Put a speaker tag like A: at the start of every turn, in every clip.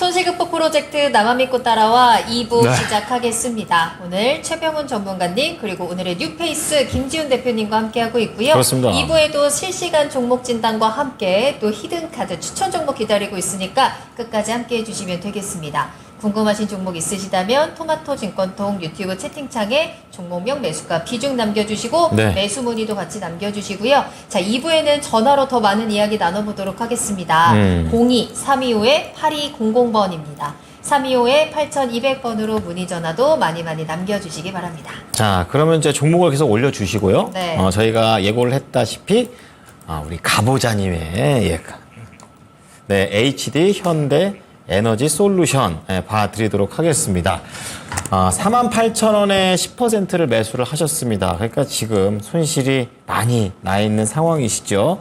A: 손실 극복 프로젝트 나만 믿고 따라와 2부
B: 네.
A: 시작하겠습니다. 오늘 최병훈 전문가님 그리고 오늘의 뉴페이스 김지훈 대표님과 함께하고 있고요.
B: 그렇습니다.
A: 2부에도 실시간 종목 진단과 함께 또 히든카드 추천 종목 기다리고 있으니까 끝까지 함께해 주시면 되겠습니다. 궁금하신 종목 있으시다면 토마토 증권통 유튜브 채팅창에 종목명 매수가 비중 남겨주시고
B: 네.
A: 매수 문의도 같이 남겨주시고요. 자, 2부에는 전화로 더 많은 이야기 나눠보도록 하겠습니다. 02-325-8200번입니다. 325-8200번으로 문의 전화도 많이 남겨주시기 바랍니다.
B: 자, 그러면 이제 종목을 계속 올려주시고요.
A: 네.
B: 저희가 예고를 했다시피, 우리 가보자님의, 네, HD 현대 에너지 솔루션 봐드리도록 하겠습니다. 48,000원에 10%를 매수를 하셨습니다. 그러니까 지금 손실이 많이 나 있는 상황이시죠.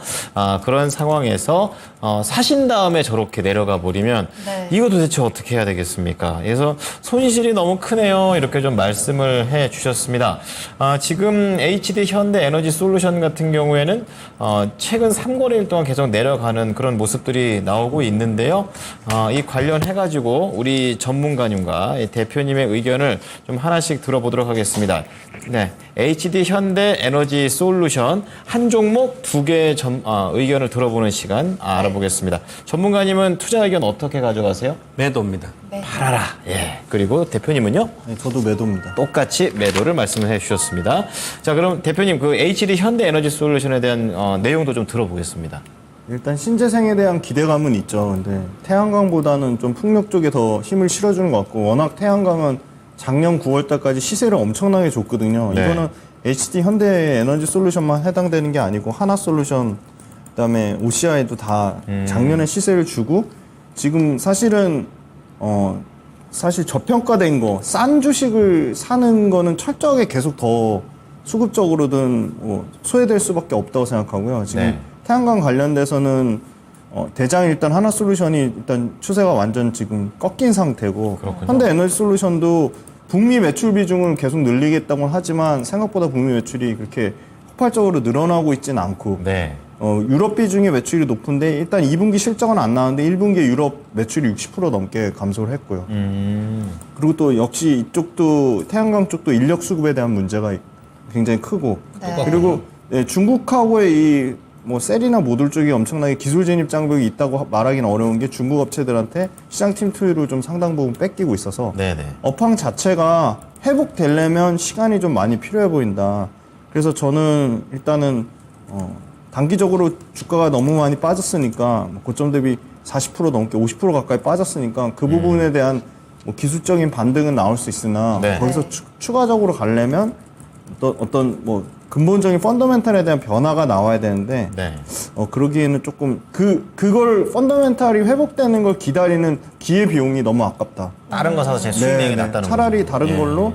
B: 그런 상황에서 사신 다음에 저렇게 내려가 버리면
A: 네.
B: 이거 도대체 어떻게 해야 되겠습니까? 그래서 손실이 너무 크네요. 이렇게 좀 말씀을 해 주셨습니다. 지금 HD 현대 에너지 솔루션 같은 경우에는 최근 3거래일 동안 계속 내려가는 그런 모습들이 나오고 있는데요. 이 관련해가지고 우리 전문가님과 대표님의 의견을 좀 하나씩 들어보도록 하겠습니다. 네, HD 현대 에너지 솔루션 한 종목 두 개의 의견을 들어보는 시간 알아보겠습니다. 전문가님은 투자 의견 어떻게 가져가세요?
C: 매도입니다.
A: 네.
B: 팔아라. 예. 그리고 대표님은요?
D: 네, 저도 매도입니다.
B: 똑같이 매도를 말씀을 해주셨습니다. 자, 그럼 대표님 그 HD 현대 에너지 솔루션에 대한 내용도 좀 들어보겠습니다.
D: 일단 신재생에 대한 기대감은 있죠. 근데 태양광보다는 좀 풍력 쪽에 더 힘을 실어주는 것 같고, 워낙 태양광은 작년 9월 달까지 시세를 엄청나게 줬거든요.
B: 네.
D: 이거는 HD 현대 에너지 솔루션만 해당되는 게 아니고 하나솔루션, 그다음에 OCI도 다 작년에 시세를 주고, 지금 사실은 사실 저평가된 거, 싼 주식을 사는 거는 철저하게 계속 더 수급적으로든 소외될 수밖에 없다고 생각하고요. 지금
B: 네.
D: 태양광 관련돼서는 대장 일단 하나솔루션이 일단 추세가 완전 지금 꺾인 상태고,
B: 그렇군요.
D: 현대 에너지 솔루션도 북미 매출 비중을 계속 늘리겠다고 하지만 생각보다 북미 매출이 그렇게 폭발적으로 늘어나고 있지는 않고,
B: 네.
D: 유럽 비중의 매출이 높은데 일단 2분기 실적은 안 나왔는데 1분기에 유럽 매출이 60% 넘게 감소를 했고요. 그리고 또 역시 이쪽도 태양광 쪽도 인력 수급에 대한 문제가 굉장히 크고,
A: 네.
D: 그리고 중국하고의 이 셀이나 모듈 쪽이 엄청나게 기술 진입 장벽이 있다고 말하기는 어려운 게 중국 업체들한테 시장 침투율을 좀 상당 부분 뺏기고 있어서
B: 네네.
D: 업황 자체가 회복되려면 시간이 좀 많이 필요해 보인다. 그래서 저는 일단은 단기적으로 주가가 너무 많이 빠졌으니까 고점 대비 40% 넘게 50% 가까이 빠졌으니까 그 부분에 대한 기술적인 반등은 나올 수 있으나
B: 네.
D: 거기서 추가적으로 가려면 어떤 근본적인 펀더멘탈에 대한 변화가 나와야 되는데
B: 네.
D: 그러기에는 조금 그걸 펀더멘탈이 회복되는 걸 기다리는 기회 비용이 너무 아깝다.
B: 다른 거 사서 제 수익량이 낮다는
D: 차라리
B: 거죠.
D: 다른
B: 예.
D: 걸로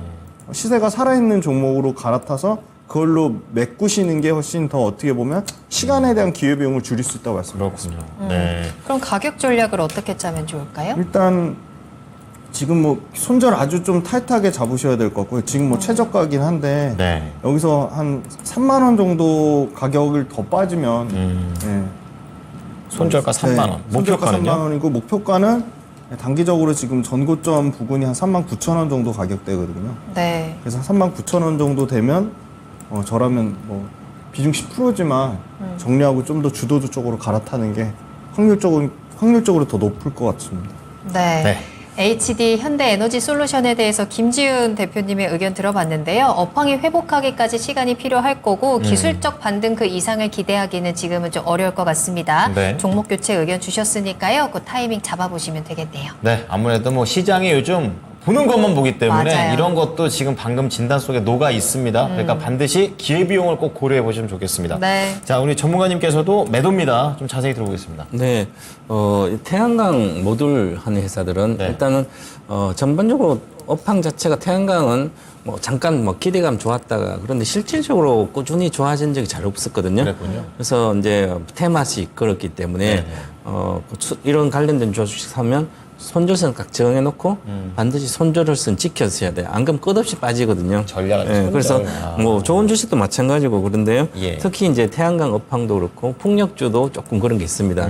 D: 시세가 살아있는 종목으로 갈아타서 그걸로 메꾸시는 게 훨씬 더 어떻게 보면 시간에 대한 기회 비용을 줄일 수 있다고 말씀드렸습니다.
B: 그렇군요. 네.
A: 그럼 가격 전략을 어떻게 짜면 좋을까요?
D: 일단 지금 손절 아주 좀 타이트하게 잡으셔야 될 것 같고요. 지금 최저가긴 한데
B: 네.
D: 여기서 한 3만 원 정도 가격을 더 빠지면 예.
B: 손절가 3만 원.
D: 손절가
B: 목표가는요?
D: 3만 원이고 목표가는 단기적으로 지금 전고점 부근이 한 3만 9천 원 정도 가격대거든요.
A: 네.
D: 그래서 3만 9천 원 정도 되면 저라면 비중 10%지만 정리하고 좀 더 주도주 쪽으로 갈아타는 게 확률적으로 더 높을 것 같습니다.
A: 네.
B: 네.
A: HD 현대 에너지 솔루션에 대해서 김지훈 대표님의 의견 들어봤는데요. 업황이 회복하기까지 시간이 필요할 거고 기술적 반등 그 이상을 기대하기는 지금은 좀 어려울 것 같습니다.
B: 네.
A: 종목 교체 의견 주셨으니까요. 그 타이밍 잡아보시면 되겠네요.
B: 네, 아무래도 시장이 요즘 보는 것만 보기 때문에
A: 맞아요.
B: 이런 것도 지금 방금 진단 속에 녹아 있습니다. 그러니까 반드시 기회비용을 꼭 고려해 보시면 좋겠습니다.
A: 네.
B: 자, 우리 전문가님께서도 매도입니다. 좀 자세히 들어보겠습니다.
C: 네, 태양광 모듈 하는 회사들은
B: 네.
C: 일단은 전반적으로 업황 자체가 태양광은 잠깐 기대감 좋았다가 그런데 실질적으로 꾸준히 좋아진 적이 잘 없었거든요.
B: 그랬군요.
C: 그래서 이제 테마시 끌었기 때문에
B: 네네.
C: 이런 관련된 주식 사면 손절선 딱 정해놓고 반드시 손절선 지켜서야 돼요. 안 그러면 끝없이 빠지거든요.
B: 전략은 손절.
C: 그래서 뭐 좋은 주식도 마찬가지고 그런데요.
B: 예.
C: 특히 이제 태양광 업황도 그렇고 풍력주도 조금 그런 게 있습니다.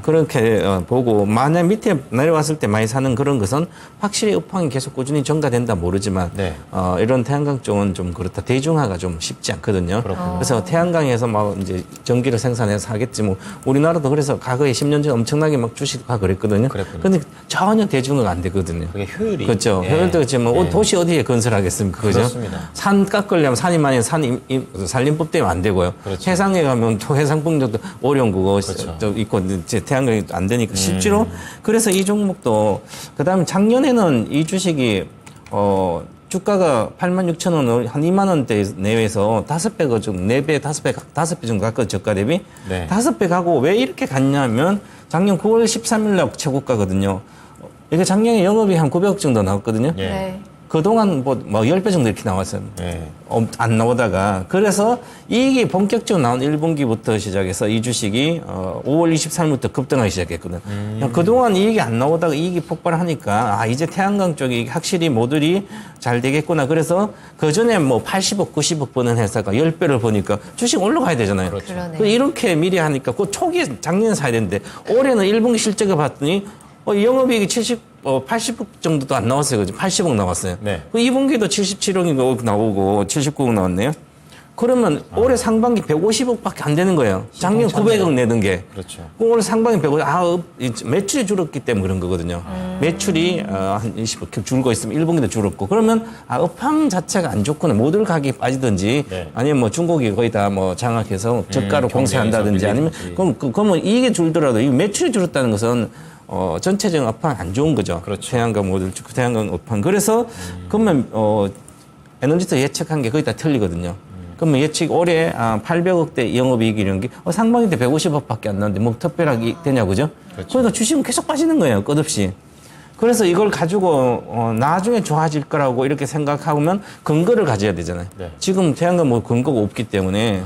C: 그렇게 보고 만약 밑에 내려왔을 때 많이 사는 그런 것은 확실히 업황이 계속 꾸준히 증가된다 모르지만
B: 네.
C: 이런 태양광 쪽은 좀 그렇다. 대중화가 좀 쉽지 않거든요. 그래서 태양광에서 막 이제 전기를 생산해서 하겠지 뭐 우리나라도 그래서 과거에 10년 전에 엄청나게 막 주식화 그랬거든요.
B: 그랬군요.
C: 근데 전혀 대중화가 안 되거든요.
B: 그게 효율이.
C: 그렇죠.
B: 예.
C: 효율도 그렇지만
B: 예.
C: 도시 어디에 건설하겠습니까? 그죠?
B: 그렇습니다.
C: 산 깎으려면 산이 많이 산림법 때문에 안 되고요.
B: 그렇죠.
C: 해상에 가면 또 해상풍력도 어려운 거고
B: 그렇죠.
C: 또 있고 이제 태양광이 안 되니까 실제로 그래서 이 종목도 그다음에 작년에는 이 주식이 주가가 86,000원 한 2만 원대 내외에서 5배가 좀 4배, 5배 정도 갔거든요. 저가 대비.
B: 네.
C: 5배 가고 왜 이렇게 갔냐면 작년 9월 13일 날 최고가거든요. 이게 작년에 영업이 한 900억 정도 나왔거든요.
B: 예.
A: 네.
C: 그동안 뭐 10배 정도 이렇게 나왔어요.
B: 예.
C: 안 나오다가. 그래서 이익이 본격적으로 나온 1분기부터 시작해서 이 주식이 5월 23일부터 급등하기 시작했거든요. 그동안 이익이 안 나오다가 이익이 폭발하니까 이제 태양광 쪽이 확실히 모듈이 잘 되겠구나. 그래서 그 전에 뭐 80억, 90억 버는 회사가 10배를 보니까 주식 올라가야 되잖아요.
A: 그러네.
C: 그래서 이렇게 미리 하니까 그 초기에 작년에 사야 되는데 올해는 1분기 실적을 봤더니 영업이익이 80억 정도도 안 나왔어요. 그죠? 80억 나왔어요.
B: 네.
C: 그 2분기도 77억이 나오고 79억 나왔네요. 그러면 올해 상반기 150억밖에 안 되는 거예요. 작년 900억 내던 게.
B: 그렇죠.
C: 그럼 올해 상반기 150억. 매출이 줄었기 때문에 그런 거거든요. 매출이 한 20억 줄고 있으면 1분기도 줄었고. 그러면 업황 자체가 안 좋구나. 모듈 가격이 빠지든지
B: 네.
C: 아니면 뭐 중국이 거의 다 뭐 장악해서 저가로 공세한다든지 아니면
B: 밀리든지.
C: 그러면 이익이 줄더라도 이 매출이 줄었다는 것은 전체적인 업황 안 좋은 거죠.
B: 그렇죠.
C: 태양광 모듈, 태양광 업황. 그래서 그러면 에너지도 예측한 게 거의 다 틀리거든요. 그러면 예측 올해 800억대 영업이익 이런 게 상반기 때 150억밖에 안 나는데 뭐 특별하게 이익 되냐 그죠? 그러니까 주식은 계속 빠지는 거예요. 끝없이. 그래서 이걸 가지고 나중에 좋아질 거라고 이렇게 생각하면 근거를 가져야 되잖아요.
B: 네.
C: 지금 태양광 뭐 근거가 없기 때문에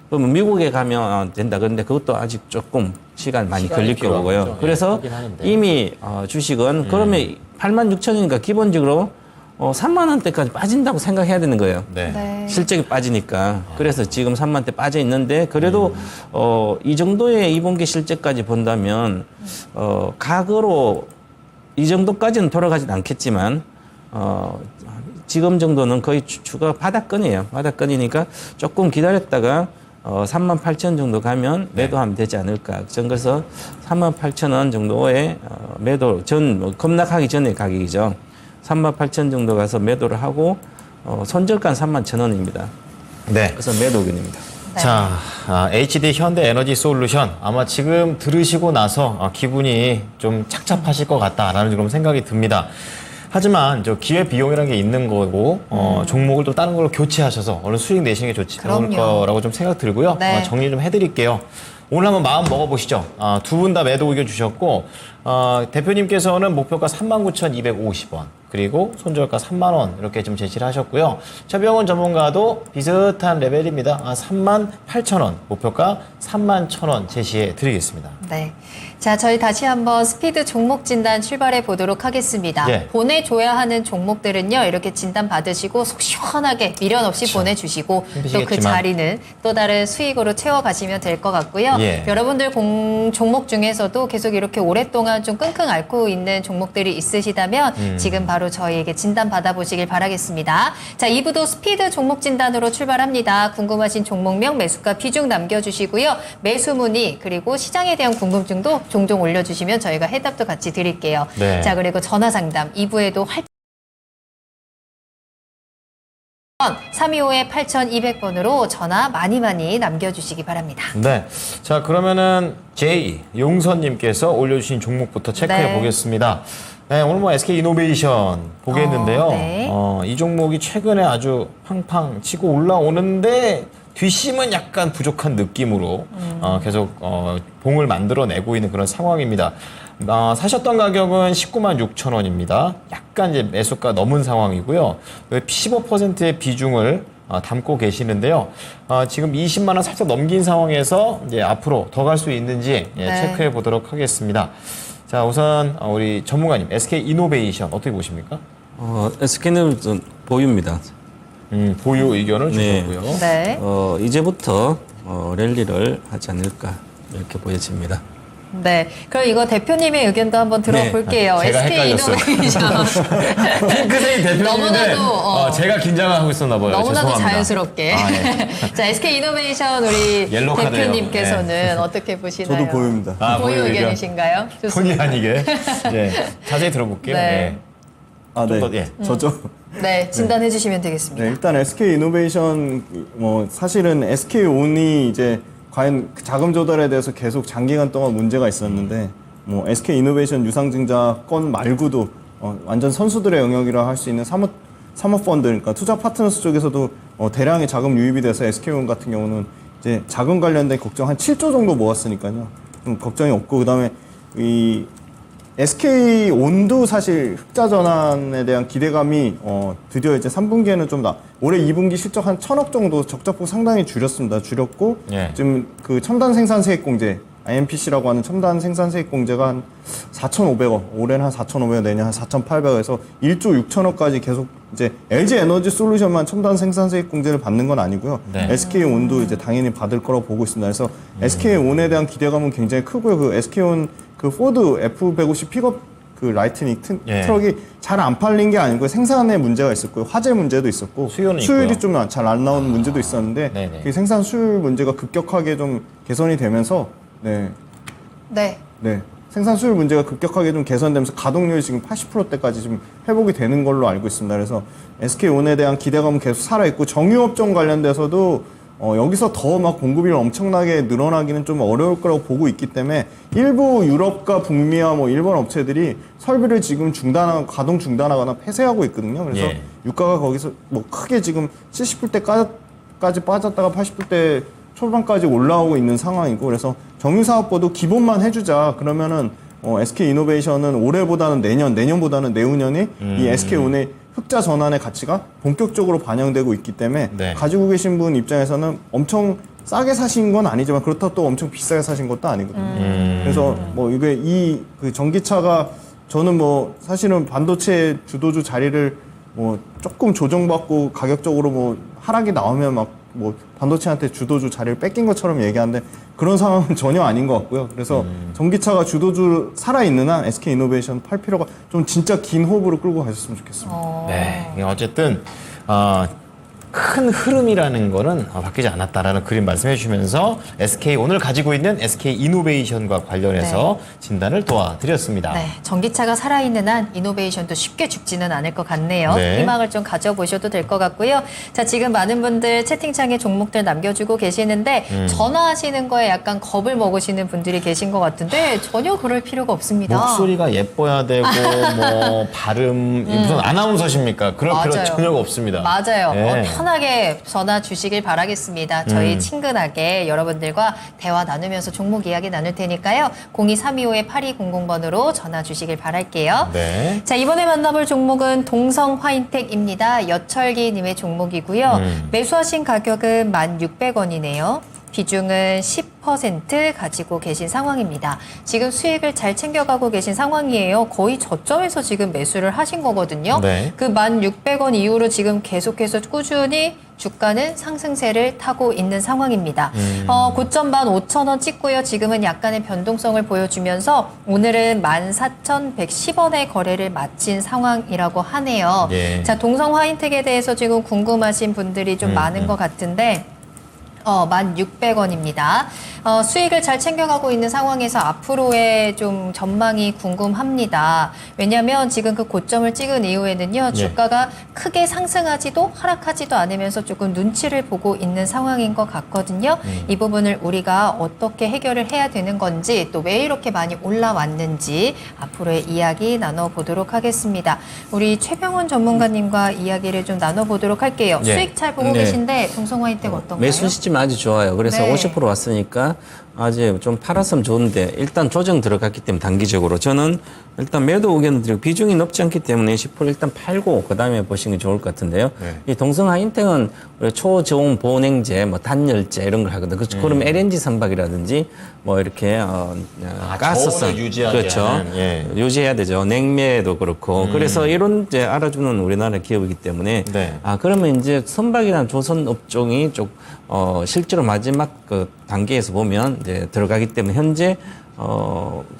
C: 그러면 미국에 가면 된다. 그런데 그것도 아직 조금 시간 많이
B: 시간이
C: 걸릴 거고요.
B: 필요하겠죠.
C: 그래서
B: 예, 하긴 하는데.
C: 이미 주식은 그러면 86,000원이니까 기본적으로 3만 원대까지 빠진다고 생각해야 되는 거예요.
B: 네.
A: 네.
C: 실적이 빠지니까. 그래서 지금 3만 대 빠져 있는데 그래도 이 정도의 2분기 실적까지 본다면 각으로 이 정도까지는 돌아가진 않겠지만 지금 정도는 거의 추가 바닥권이에요. 바닥권이니까 조금 기다렸다가 38,000원 정도 가면 매도하면 되지 않을까. 그래서 38,000원 정도의 매도 급락하기 전의 가격이죠. 38,000원 정도 가서 매도를 하고 손절가는 31,000원입니다.
B: 네.
C: 그래서 매도 의견입니다.
A: 네.
B: 자, HD 현대에너지 솔루션 아마 지금 들으시고 나서 기분이 좀 착잡하실 것 같다라는 그런 생각이 듭니다. 하지만 저 기회 비용이라는 게 있는 거고 종목을 또 다른 걸로 교체하셔서 얼른 수익 내시는 게 좋을
A: 그럼요.
B: 거라고 좀 생각 들고요.
A: 네.
B: 정리 좀 해드릴게요. 오늘 한번 마음 먹어보시죠. 두 분 다 매도 의견 주셨고 대표님께서는 목표가 39,250원 그리고 손절가 3만 원 이렇게 좀 제시를 하셨고요. 최병원 전문가도 비슷한 레벨입니다. 38,000원 목표가 31,000원 제시해 드리겠습니다.
A: 네. 자, 저희 다시 한번 스피드 종목 진단 출발해 보도록 하겠습니다.
B: 예.
A: 보내줘야 하는 종목들은요, 이렇게 진단 받으시고 속 시원하게 미련 없이 보내주시고 또 그
B: 힘드시겠지만.
A: 자리는 또 다른 수익으로 채워가시면 될 것 같고요.
B: 예.
A: 여러분들 종목 중에서도 계속 이렇게 오랫동안 좀 끙끙 앓고 있는 종목들이 있으시다면 지금 바로 저희에게 진단 받아보시길 바라겠습니다. 자, 2부도 스피드 종목 진단으로 출발합니다. 궁금하신 종목명, 매수가 비중 남겨주시고요. 매수 문의 그리고 시장에 대한 궁금증도 종종 올려주시면 저희가 해답도 같이 드릴게요.
B: 네.
A: 자, 그리고 전화 상담 2부에도 325-8200번으로 전화 많이 남겨주시기 바랍니다.
B: 네. 자, 그러면은 용선님께서 올려주신 종목부터 체크해
A: 네.
B: 보겠습니다. 네, 오늘 뭐 SK 이노베이션 보겠는데요.
A: 네.
B: 이 종목이 최근에 아주 팡팡 치고 올라오는데 뒷심은 약간 부족한 느낌으로 계속 봉을 만들어내고 있는 그런 상황입니다. 사셨던 가격은 196,000원입니다. 약간 이제 매수가 넘은 상황이고요. 15%의 비중을 담고 계시는데요. 지금 20만 원 살짝 넘긴 상황에서 이제 앞으로 더 갈 수 있는지
A: 네.
B: 체크해 보도록 하겠습니다. 자, 우선 우리 전문가님, SK 이노베이션 어떻게 보십니까?
C: SK는 보유입니다.
B: 보유 의견을
C: 네.
B: 주셨고요.
A: 네.
C: 이제부터 랠리를 하지 않을까 이렇게 보여집니다.
A: 네. 그럼 이거 대표님의 의견도 한번 들어볼게요.
B: 네. 제가
A: SK
B: 헷갈렸어요.
A: 이노베이션.
B: 핑크색이 대표님인데
A: 너무나도,
B: 제가 긴장하고 있었나 봐요.
A: 너무나도
B: 죄송합니다.
A: 자연스럽게.
B: 아, 네.
A: 자, SK 이노베이션 우리
B: 옐로우 카드예요.
A: 대표님께서는 어떻게 보시나요?
D: 저도 보유입니다.
B: 아,
A: 보유
B: 보유 의견.
A: 의견이신가요?
B: 본의
A: 좋습니다.
B: 아니게. 네. 자세히 들어볼게요.
A: 네.
B: 네.
D: 아, 네.
B: 더, 예.
D: 저죠.
A: 네, 진단해 주시면 되겠습니다.
D: 네, 일단 SK 이노베이션 사실은 SK 온이 이제 과연 그 자금 조달에 대해서 계속 장기간 동안 문제가 있었는데 SK 이노베이션 유상증자 건 말고도 완전 선수들의 영역이라 할 수 있는 사모펀드, 그러니까 투자 파트너스 쪽에서도 대량의 자금 유입이 돼서 SK온 같은 경우는 이제 자금 관련된 걱정 한 7조 정도 모았으니까요. 걱정이 없고, 그다음에 이 SK온도 사실 흑자 전환에 대한 기대감이 드디어 이제 3분기에는 좀 올해 2분기 실적 한 1,000억 정도 적자폭 상당히 줄였고
B: 예.
D: 지금 그 첨단 생산 세액 공제 IMPC라고 하는 첨단 생산 세액 공제가 한 4,500억, 올해는 한 4,500억, 내년 한 4,800억에서 1조 6천억까지 계속 이제 LG 에너지 솔루션만 첨단 생산 세액 공제를 받는 건 아니고요.
B: 네.
D: SK온도 이제 당연히 받을 거라고 보고 있습니다. 그래서 SK온에 대한 기대감은 굉장히 크고요. 그 SK온 그 포드 F150 픽업 그 라이트닝
B: 예.
D: 트럭이 잘 안 팔린 게 아니고 생산에 문제가 있었고요. 화재 문제도 있었고
B: 수요는
D: 수율이
B: 있고요.
D: 좀 잘 안 나오는 문제도 있었는데
B: 네네.
D: 그 생산 수율 문제가 급격하게 좀 개선이 되면서
A: 네.
D: 네. 생산 수율 문제가 급격하게 좀 개선되면서 가동률이 지금 80%대까지 지금 회복이 되는 걸로 알고 있습니다. 그래서 SK온에 대한 기대감은 계속 살아있고 정유업종 관련돼서도 여기서 더 막 공급이 엄청나게 늘어나기는 좀 어려울 거라고 보고 있기 때문에 일부 유럽과 북미와 일본 업체들이 설비를 지금 가동 중단하거나 폐쇄하고 있거든요. 그래서
B: 예.
D: 유가가 거기서 크게 지금 70불대까지 빠졌다가 80불대 초반까지 올라오고 있는 상황이고, 그래서 정유사업보도 기본만 해주자 그러면은 SK 이노베이션은 올해보다는 내년보다는 내후년에 이 SK온의 흑자 전환의 가치가 본격적으로 반영되고 있기 때문에
B: 네.
D: 가지고 계신 분 입장에서는 엄청 싸게 사신 건 아니지만 그렇다고 또 엄청 비싸게 사신 것도 아니거든요. 그래서 이게 그 전기차가 저는 사실은 반도체 주도주 자리를 조금 조정받고 가격적으로 하락이 나오면 반도체한테 주도주 자리를 뺏긴 것처럼 얘기하는데 그런 상황은 전혀 아닌 것 같고요. 그래서 전기차가 주도주 살아있는 한 SK 이노베이션 팔 필요가 좀 진짜 긴 호흡으로 끌고 가셨으면 좋겠습니다.
B: 네. 어쨌든 큰 흐름이라는 거는 바뀌지 않았다라는 그림 말씀해 주시면서 SK 오늘 가지고 있는 SK 이노베이션과 관련해서 진단을 도와드렸습니다.
A: 네, 전기차가 살아있는 한 이노베이션도 쉽게 죽지는 않을 것 같네요.
B: 네.
A: 희망을 좀 가져보셔도 될 것 같고요. 자, 지금 많은 분들 채팅창에 종목들 남겨주고 계시는데 전화하시는 거에 약간 겁을 먹으시는 분들이 계신 것 같은데 전혀 그럴 필요가 없습니다.
B: 목소리가 예뻐야 되고 발음 무슨 아나운서십니까? 그럴 필요
A: 맞아요.
B: 전혀 없습니다.
A: 맞아요.
B: 네.
A: 편하게 전화 주시길 바라겠습니다. 저희 친근하게 여러분들과 대화 나누면서 종목 이야기 나눌 테니까요. 02325-8200번으로 전화 주시길 바랄게요.
B: 네.
A: 자, 이번에 만나볼 종목은 동성화인텍입니다. 여철기님의 종목이고요. 매수하신 가격은 1,600원이네요. 비중은 10% 가지고 계신 상황입니다. 지금 수익을 잘 챙겨가고 계신 상황이에요. 거의 저점에서 지금 매수를 하신 거거든요.
B: 네.
A: 그 1,600원 이후로 지금 계속해서 꾸준히 주가는 상승세를 타고 있는 상황입니다. 고점 15,000원 찍고요. 지금은 약간의 변동성을 보여주면서 오늘은 14,110원의 거래를 마친 상황이라고 하네요.
B: 예.
A: 자, 동성화인텍에 대해서 지금 궁금하신 분들이 좀 많은 것 같은데 1,600원입니다. 수익을 잘 챙겨가고 있는 상황에서 앞으로의 좀 전망이 궁금합니다. 왜냐하면 지금 그 고점을 찍은 이후에는요, 주가가 크게 상승하지도 하락하지도 않으면서 조금 눈치를 보고 있는 상황인 것 같거든요. 이 부분을 우리가 어떻게 해결을 해야 되는 건지, 또 왜 이렇게 많이 올라왔는지 앞으로의 이야기 나눠보도록 하겠습니다. 우리 최병원 전문가님과 이야기를 좀 나눠보도록 할게요.
C: 네.
A: 수익 잘 보고
C: 네.
A: 계신데 동성화인텍 어떤가요?
C: 매수 시점 아주 좋아요. 그래서
A: 네.
C: 50% 왔으니까 아주 좀 팔았으면 좋은데 일단 조정 들어갔기 때문에 단기적으로 저는 일단 매도 의견 드리고 비중이 높지 않기 때문에 10% 일단 팔고 그다음에 보시는 게 좋을 것 같은데요.
B: 네.
C: 이 동성하인텍은 우리 초저온 보냉제, 뭐 단열재 이런 걸 하거든요. 그러면 LNG 선박이라든지 뭐 이렇게 가스선
B: 저온을 유지하게
C: 그렇죠.
B: 하는, 예.
C: 유지해야 되죠. 냉매도 그렇고. 그래서 이런 이제 알아주는 우리나라 기업이기 때문에
B: 네.
C: 그러면 이제 선박이나 조선 업종이 쪽 실제로 마지막 그 단계에서 보면 이제 들어가기 때문에 현재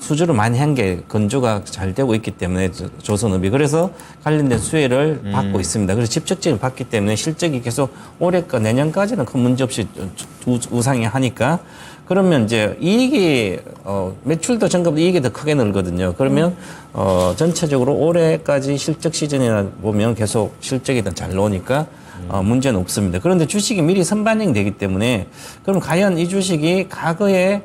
C: 수주를 많이 한 게 건조가 잘 되고 있기 때문에 조선업이 그래서 관련된 수혜를 받고 있습니다. 그래서 집적지를 받기 때문에 실적이 계속 올해까 내년까지는 큰 문제 없이 우상이 하니까 그러면 이제 이익이 매출도 전가보다 이익이 더 크게 늘거든요. 그러면 전체적으로 올해까지 실적 시즌이나 보면 계속 실적이 더 잘 나오니까 문제는 없습니다. 그런데 주식이 미리 선반영이 되기 때문에 그럼 과연 이 주식이 과거에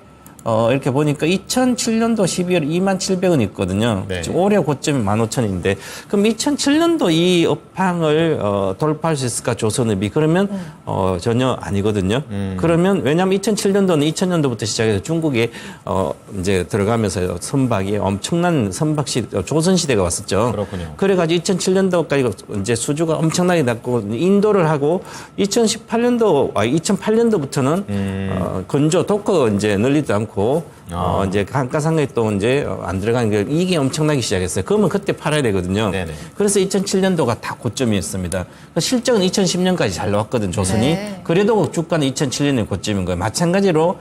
C: 이렇게 보니까 2007년도 12월 27,000원 있거든요.
B: 네.
C: 지금 올해 고점이 15,000원인데 그럼 2007년도 이 업황을 돌파할 수 있을까 조선업이 그러면 전혀 아니거든요. 그러면 왜냐하면 2007년도는 2000년도부터 시작해서 중국에 이제 들어가면서 선박이 엄청난 조선 시대가 왔었죠.
B: 그렇군요.
C: 그래가지고 2007년도까지 이제 수주가 엄청나게 났고 인도를 하고 2008년도부터는 건조 도커 이제 늘리도 않고 이제 감가상각이 또 이제 안 들어가는 게 이익이 엄청나기 시작했어요. 그러면 그때 팔아야 되거든요.
B: 네네.
C: 그래서 2007년도가 다 고점이었습니다. 실적은 2010년까지 잘 나왔거든 조선이.
A: 네.
C: 그래도 주가는 2007년에 고점인 거예요. 마찬가지로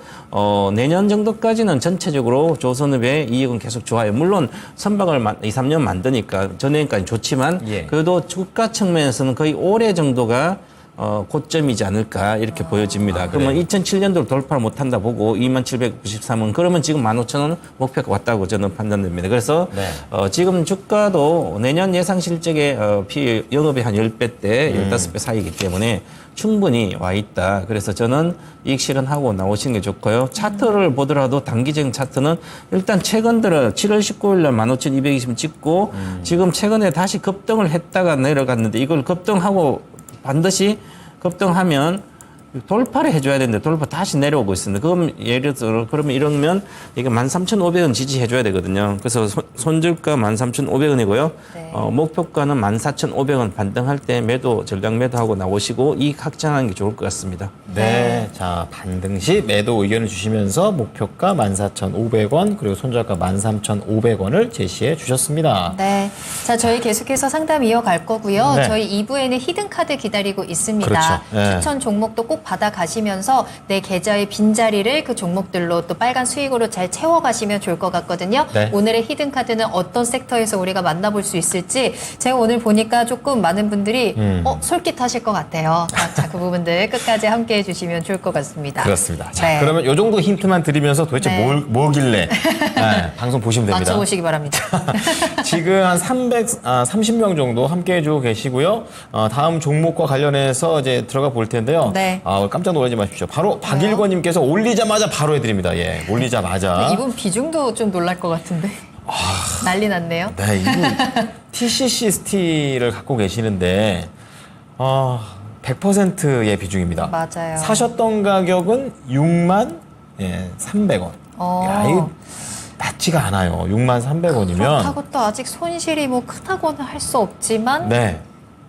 C: 내년 정도까지는 전체적으로 조선업의 이익은 계속 좋아요. 물론 선박을 2, 3년 만드니까 전해까지 좋지만
B: 예.
C: 그래도 주가 측면에서는 거의 올해 정도가 고점이지 않을까 이렇게 보여집니다. 그러면 2007년도를 돌파를 못한다 보고 2793원 그러면 지금 15,000원 목표가 왔다고 저는 판단됩니다. 그래서
B: 네.
C: 지금 주가도 내년 예상 실적의 영업의 한 10배대, 15배 사이이기 때문에 충분히 와 있다. 그래서 저는 이익 실현하고 나오시는 게 좋고요. 차트를 보더라도 단기적인 차트는 일단 최근 들어 7월 19일 날 15,220원 찍고 지금 최근에 다시 급등을 했다가 내려갔는데 이걸 급등하고 반드시 급등하면 돌파를 해줘야 되는데 돌파 다시 내려오고 있습니다. 그럼 예를 들어 그러면 이러면 이게 13,500원 지지해줘야 되거든요. 그래서 손절가 13,500원이고요.
A: 네.
C: 목표가는 14,500원 반등할 때 매도 전량 매도하고 나오시고 이익 확장하는 게 좋을 것 같습니다.
B: 네. 자, 반등 시 매도 의견을 주시면서 목표가 14,500원 그리고 손절가 13,500원을 제시해 주셨습니다.
A: 네. 자, 저희 계속해서 상담 이어갈 거고요.
B: 네.
A: 저희 2부에는 히든카드 기다리고 있습니다.
B: 그렇죠. 네.
A: 추천 종목도 꼭 받아가시면서 내 계좌의 빈자리를 그 종목들로 또 빨간 수익으로 잘 채워가시면 좋을 것 같거든요.
B: 네.
A: 오늘의 히든카드는 어떤 섹터에서 우리가 만나볼 수 있을지 제가 오늘 보니까 조금 많은 분들이 솔깃하실 것 같아요. 자, 그 부분들 끝까지 함께해 주시면 좋을 것 같습니다.
B: 그렇습니다. 자,
A: 네.
B: 그러면 요 정도 힌트만 드리면서 도대체
A: 네.
B: 뭐길래 네, 방송 보시면 됩니다.
A: 맞춰보시기 바랍니다.
B: 지금 한 30명 정도 함께 해주고 계시고요. 다음 종목과 관련해서 이제 들어가 볼 텐데요.
A: 네.
B: 깜짝 놀라지 마십시오. 바로 박일권님께서 올리자마자 바로 해드립니다. 예, 올리자마자.
A: 이분 비중도 좀 놀랄 것 같은데. 난리 났네요.
B: 네, 이분 TCC 스틸을 갖고 계시는데 100%의 비중입니다.
A: 맞아요.
B: 사셨던 가격은 6만 300원. 야, 이거 낮지가 않아요. 6만 300원이면.
A: 그렇다고 또 아직 손실이 뭐 크다고는 할 수 없지만
B: 네.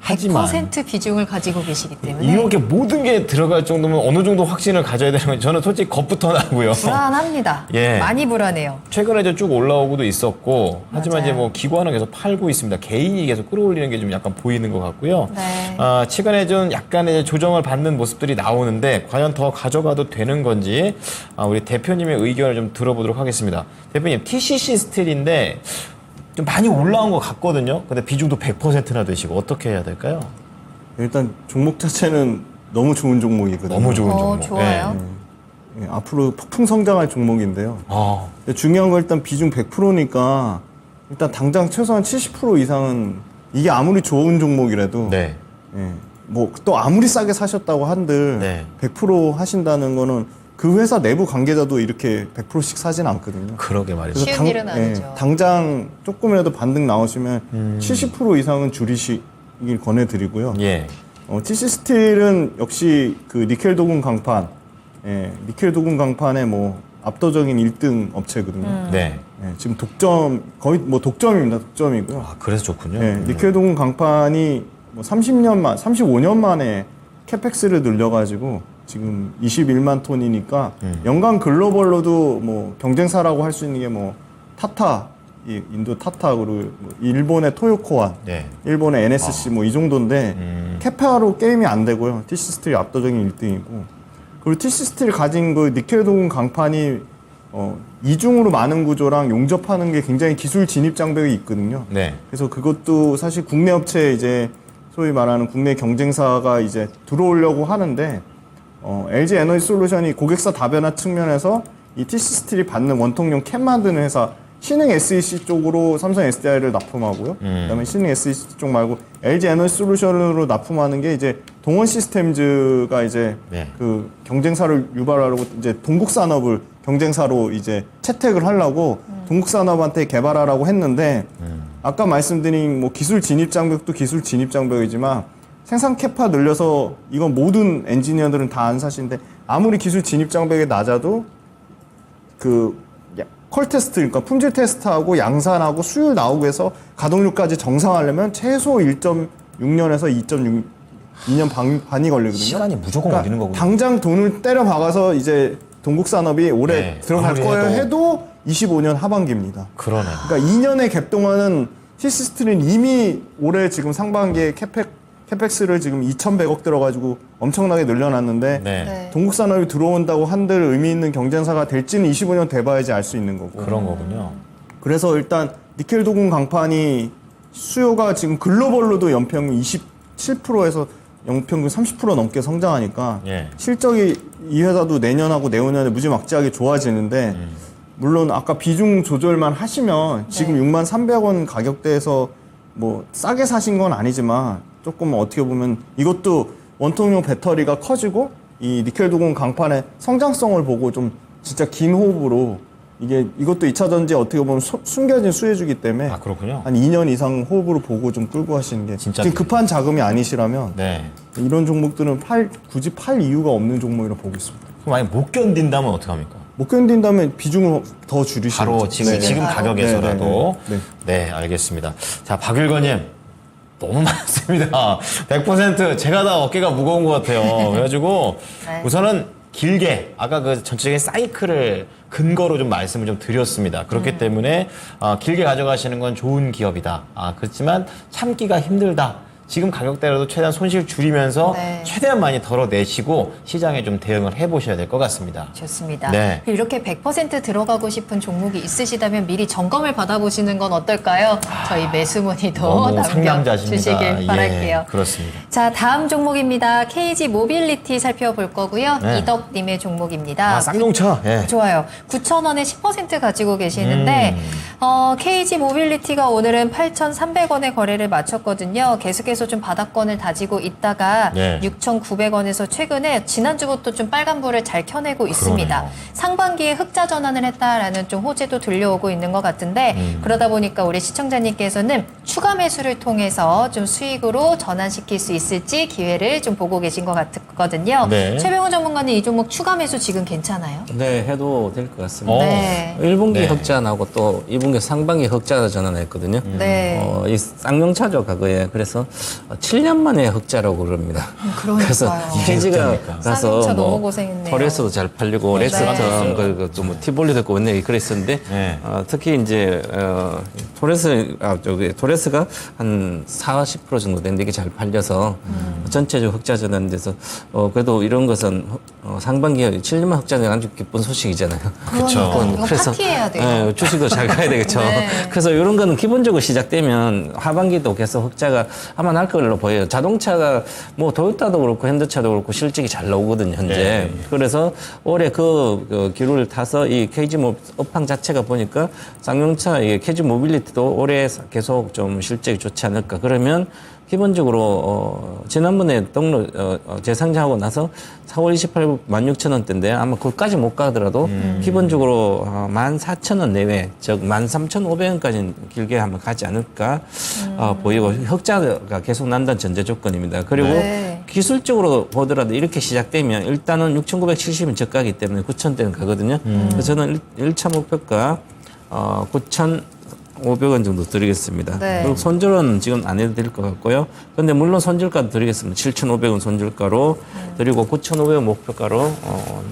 B: 하지만
A: 100% 비중을 가지고 계시기 때문에
B: 이렇게 모든 게 들어갈 정도면 어느 정도 확신을 가져야 되는 건 저는 솔직히 겁부터 나고요.
A: 불안합니다.
B: 예.
A: 많이 불안해요.
B: 최근에 이제 쭉 올라오고도 있었고 하지만
A: 맞아요.
B: 이제 뭐 기관은 계속 팔고 있습니다. 개인이 계속 끌어올리는 게 좀 약간 보이는 것 같고요.
A: 네.
B: 최근에 좀 약간의 조정을 받는 모습들이 나오는데 과연 더 가져가도 되는 건지 우리 대표님의 의견을 좀 들어보도록 하겠습니다. 대표님, TCC 스틸인데 좀 많이 올라온 것 같거든요. 근데 비중도 100%나 되시고 어떻게 해야 될까요?
D: 일단 종목 자체는 너무 좋은 종목이거든요.
B: 너무 좋은 종목.
A: 좋아요.
D: 예, 앞으로 폭풍 성장할 종목인데요.
B: 아,
D: 근데 중요한 건 일단 비중 100%니까 일단 당장 최소한 70% 이상은 이게 아무리 좋은 종목이라도
B: 네.
D: 예, 뭐 또 아무리 싸게 사셨다고 한들
B: 네.
D: 100% 하신다는 거는 그 회사 내부 관계자도 이렇게 100%씩 사진 않거든요.
B: 그러게 말이죠.
A: 쉬운 일은 아니죠.
D: 당장 조금이라도 반등 나오시면 70% 이상은 줄이시길 권해드리고요.
B: 예.
D: TC 스틸은 역시 그 니켈 도금 강판, 니켈 도금 강판의 뭐 압도적인 1등 업체거든요.
B: 네.
D: 지금 독점 거의 뭐 독점입니다. 독점이고요.
B: 아, 그래서 좋군요.
D: 니켈 도금 강판이 뭐 35년 만에 캐펙스를 늘려가지고 지금 21만 톤이니까 연간 글로벌로도 뭐 경쟁사라고 할 수 있는 게 뭐 타타, 인도 타타 그리고 뭐 일본의 토요코와,
B: 네.
D: 일본의 NSC 뭐 이 정도인데 캐파로 게임이 안 되고요. TC 스틸이 압도적인 1등이고 그리고 TC 스틸 가진 그 니켈 도금 강판이 이중으로 많은 구조랑 용접하는 게 굉장히 기술 진입 장벽이 있거든요.
B: 네.
D: 그래서 그것도 사실 국내 업체 이제 소위 말하는 국내 경쟁사가 이제 들어오려고 하는데 LG 에너지 솔루션이 고객사 다변화 측면에서 이 TC 스틸이 받는 원통용 캡 만드는 회사 신흥 SEC 쪽으로 삼성 SDI를 납품하고요. 그다음에 신흥 SEC 쪽 말고 LG 에너지 솔루션으로 납품하는 게 이제 동원 시스템즈가 이제
B: 네.
D: 그 경쟁사를 유발하려고 이제 동국산업을 경쟁사로 이제 채택을 하려고 동국산업한테 개발하라고 했는데 아까 말씀드린 뭐 기술 진입 장벽도 기술 진입 장벽이지만 생산 캐파 늘려서 이건 모든 엔지니어들은 다 안 사시는데 아무리 기술 진입 장벽이 낮아도 그 컬 테스트, 그러니까 품질 테스트하고 양산하고 수율 나오고 해서 가동률까지 정상화하려면 최소 1.6년에서 2.2년 반이 걸리거든요.
B: 시간이 무조건
D: 그러니까
B: 걸리는 거군요.
D: 당장 돈을 때려 박아서 이제 동국산업이 올해
B: 네,
D: 들어갈
B: 아무리
D: 거예요 해도 25년 하반기입니다.
B: 그러네.
D: 그러니까 2년의 갭 동안은 TC스틸은 이미 올해 지금 상반기에 캐펙스를 지금 2,100억 들어가지고 엄청나게 늘려놨는데
B: 네.
A: 네.
D: 동국산업이 들어온다고 한들 의미 있는 경쟁사가 될지는 25년 돼봐야지 알 수 있는 거고.
B: 그런 거군요.
D: 그래서 일단 니켈 도금 강판이 수요가 지금 글로벌로도 연평균 27%에서 연평균 30% 넘게 성장하니까
B: 예.
D: 실적이 이 회사도 내년하고 내후년에 무지막지하게 좋아지는데 물론 아까 비중 조절만 하시면 지금
A: 네.
D: 6만 300원 가격대에서 뭐 싸게 사신 건 아니지만 조금 어떻게 보면 이것도 원통용 배터리가 커지고 이 니켈 도금 강판의 성장성을 보고 좀 진짜 긴 호흡으로 이것도 2차 전지에 어떻게 보면 숨겨진 수혜주기 때문에
B: 아, 그렇군요.
D: 한 2년 이상 호흡으로 보고 좀 끌고 하시는 게
B: 진짜
D: 지금 급한 자금이 아니시라면
B: 네.
D: 이런 종목들은 굳이 팔 이유가 없는 종목이라고 보고 있습니다.
B: 그럼 만약 못 견딘다면 어떡합니까?
D: 못 견딘다면 비중을 더 줄이시죠.
B: 바로 지금
A: 바로.
B: 가격에서라도.
D: 네,
B: 네, 알겠습니다. 자, 박일건님. 너무 많습니다. 100% 제가 다 어깨가 무거운 것 같아요. 그래가지고
A: 네.
B: 우선은 길게 아까 그 전체적인 사이클을 근거로 좀 말씀을 좀 드렸습니다. 그렇기 때문에 길게 가져가시는 건 좋은 기업이다. 그렇지만 참기가 힘들다. 지금 가격대라도 최대한 손실 줄이면서
A: 네.
B: 최대한 많이 덜어내시고 시장에 좀 대응을 해보셔야 될 것 같습니다.
A: 좋습니다.
B: 네.
A: 이렇게 100% 들어가고 싶은 종목이 있으시다면 미리 점검을 받아보시는 건 어떨까요? 저희 매수 문의도
B: 너무 상남자십니다.
A: 남겨주시길 바랄게요.
B: 예, 그렇습니다.
A: 자, 다음 종목입니다. KG 모빌리티 살펴볼 거고요.
B: 네.
A: 이덕님의 종목입니다.
B: 쌍용차. 예.
A: 좋아요. 9,000원에 10% 가지고 계시는데 KG 모빌리티가 오늘은 8,300원에 거래를 마쳤거든요. 계속해서 좀 바닥권을 다지고 있다가
B: 네.
A: 6,900원에서 최근에 지난주부터 좀 빨간불을 잘 켜내고 있습니다.
B: 그러네요.
A: 상반기에 흑자 전환을 했다라는 좀 호재도 들려오고 있는 것 같은데 그러다 보니까 우리 시청자님께서는 추가 매수를 통해서 좀 수익으로 전환시킬 수 있을지 기회를 좀 보고 계신 것 같거든요.
B: 네.
A: 최병훈 전문가님 이 종목 추가 매수 지금 괜찮아요?
C: 네, 해도 될 것 같습니다.
A: 네.
C: 1분기
B: 네.
C: 흑자 나고 또 2분기 상반기 흑자 전환했거든요.
A: 네.
C: 이 쌍용차죠, 과거에. 그래서 7년 만에 흑자라고 그럽니다.
A: 그러니까요.
C: 그래서
B: 이게
C: KG가
B: 흑자입니까?
C: 가서
A: 쌍용차
C: 뭐
A: 너무 고생했네요.
C: 토레스도 잘 팔리고
A: 네.
C: 렉스턴 그리고 또뭐 티볼리도 있고 원래 그랬었는데
B: 네.
C: 특히 이제 토레스가 한 40% 정도 됐는데 이게 잘 팔려서 전체적 흑자 전환돼서 그래도 이런 것은 상반기에 7년만 흑자는 아주 기쁜 소식이잖아요.
B: 그쵸.
A: 그러니까 이거 파티해야 돼요.
C: 네, 주식도 잘 가야 되겠죠.
A: 네.
C: 그래서 이런 거는 기본적으로 시작되면 하반기도 계속 흑자가 아마 날 걸로 보여요. 자동차가 뭐 도요타도 그렇고 현대차도 그렇고 실적이 잘 나오거든요, 현재.
B: 네.
C: 그래서 올해 그 기류를 타서 이 KG 업황 자체가 보니까 쌍용차 KG 모빌리티도 올해 계속 좀 실적이 좋지 않을까. 그러면 기본적으로 지난번에 재상장하고 나서 4월 28일 16,000원대인데 아마 그것까지 못 가더라도 기본적으로 14,000원 내외, 즉 13,500원까지는 길게 한번 가지 않을까 보이고 흑자가 계속 난다는 전제 조건입니다. 그리고
A: 네.
C: 기술적으로 보더라도 이렇게 시작되면 일단은 6,970은 저가기 때문에 9,000대는 가거든요. 그래서 저는 1차 목표가 9,500원 정도 드리겠습니다.
A: 네.
C: 그리고 손절은 지금 안 해도 될 것 같고요. 근데 물론 손절가도 드리겠습니다. 7,500원 손절가로 드리고 9,500원 목표가로